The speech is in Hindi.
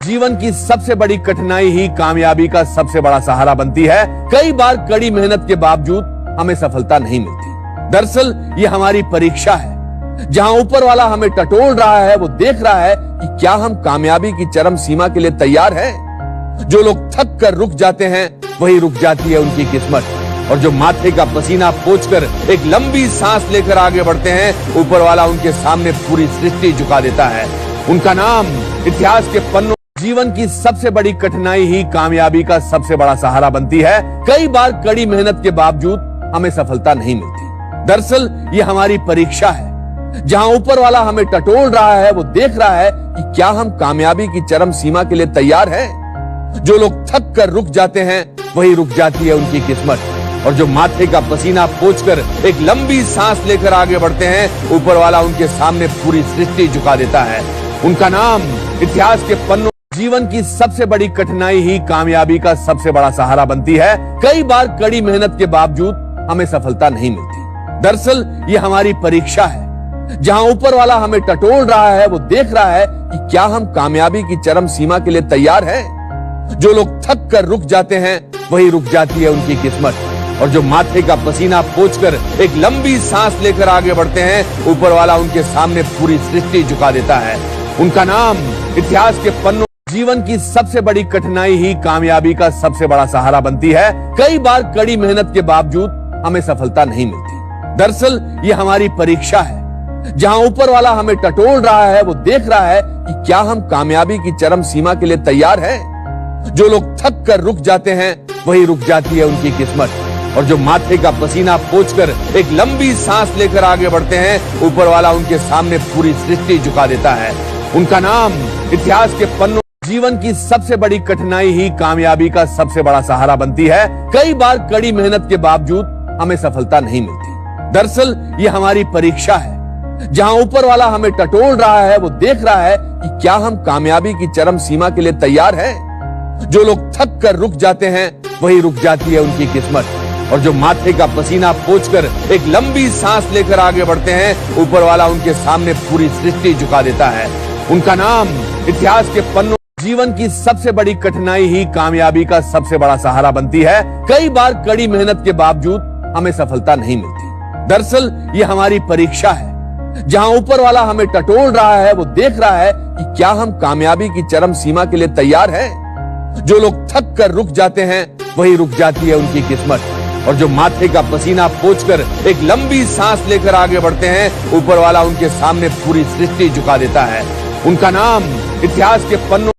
जीवन की सबसे बड़ी कठिनाई ही कामयाबी का सबसे बड़ा सहारा बनती है। कई बार कड़ी मेहनत के बावजूद हमें सफलता नहीं मिलती। दरअसल ये हमारी परीक्षा है, जहां ऊपर वाला हमें टटोल रहा है। वो देख रहा है कि क्या हम कामयाबी की चरम सीमा के लिए तैयार हैं। जो लोग थक कर रुक जाते हैं, वही रुक जाती है उनकी किस्मत। और जो माथे का पसीना पोंछकर एक लंबी सांस लेकर आगे बढ़ते हैं, ऊपर वाला उनके सामने पूरी सृष्टि झुका देता है। उनका नाम इतिहास के पन्नों। जीवन की सबसे बड़ी कठिनाई ही कामयाबी का सबसे बड़ा सहारा बनती है। कई बार कड़ी मेहनत के बावजूद हमें सफलता नहीं मिलती। दरअसल ये हमारी परीक्षा है, जहां ऊपर वाला हमें टटोल रहा है। वो देख रहा है कि क्या हम कामयाबी की चरम सीमा के लिए तैयार हैं। जो लोग थक कर रुक जाते हैं, वही रुक जाती है उनकी किस्मत। और जो माथे का पसीना पोंछकर एक लंबी सांस लेकर आगे बढ़ते हैं, ऊपर वाला उनके सामने पूरी सृष्टि झुका देता है। उनका नाम इतिहास के पन्नों। जीवन की सबसे बड़ी कठिनाई ही कामयाबी का सबसे बड़ा सहारा बनती है। कई बार कड़ी मेहनत के बावजूद हमें सफलता नहीं मिलती। दरअसल ये हमारी परीक्षा है, जहां ऊपर वाला हमें टटोल रहा है। वो देख रहा है कि क्या हम कामयाबी की चरम सीमा के लिए तैयार हैं। जो लोग थक कर रुक जाते हैं, वही रुक जाती है उनकी किस्मत। और जो माथे का पसीना पोंछकर एक लंबी सांस लेकर आगे बढ़ते हैं, ऊपर वाला उनके सामने पूरी सृष्टि झुका देता है। उनका नाम इतिहास के पन्नों। जीवन की सबसे बड़ी कठिनाई ही कामयाबी का सबसे बड़ा सहारा बनती है। कई बार कड़ी मेहनत के बावजूद हमें सफलता नहीं मिलती। दरअसल ये हमारी परीक्षा है, जहां ऊपर वाला हमें टटोल रहा है। वो देख रहा है कि क्या हम कामयाबी की चरम सीमा के लिए तैयार हैं। जो लोग थक कर रुक जाते हैं, वही रुक जाती है उनकी किस्मत। और जो माथे का पसीना पोंछकर एक लंबी सांस लेकर आगे बढ़ते हैं, ऊपर वाला उनके सामने पूरी सृष्टि झुका देता है। उनका नाम इतिहास के पन्नों। जीवन की सबसे बड़ी कठिनाई ही कामयाबी का सबसे बड़ा सहारा बनती है। कई बार कड़ी मेहनत के बावजूद हमें सफलता नहीं मिलती। दरअसल ये हमारी परीक्षा है, जहां ऊपर वाला हमें टटोल रहा है। वो देख रहा है कि क्या हम कामयाबी की चरम सीमा के लिए तैयार हैं। जो लोग थक कर रुक जाते हैं, वही रुक जाती है उनकी किस्मत। और जो माथे का पसीना पोंछकर एक लंबी सांस लेकर आगे बढ़ते हैं, ऊपर वाला उनके सामने पूरी सृष्टि झुका देता है। उनका नाम इतिहास के पन्नों। जीवन की सबसे बड़ी कठिनाई ही कामयाबी का सबसे बड़ा सहारा बनती है। कई बार कड़ी मेहनत के बावजूद हमें सफलता नहीं मिलती। दरअसल ये हमारी परीक्षा है, जहां ऊपर वाला हमें टटोल रहा है। वो देख रहा है कि क्या हम कामयाबी की चरम सीमा के लिए तैयार हैं। जो लोग थक कर रुक जाते हैं, वही रुक जाती है उनकी किस्मत। और जो माथे का पसीना पोंछकर एक लंबी सांस लेकर आगे बढ़ते हैं, ऊपर वाला उनके सामने पूरी सृष्टि झुका देता है। उनका नाम इतिहास के पन्नों।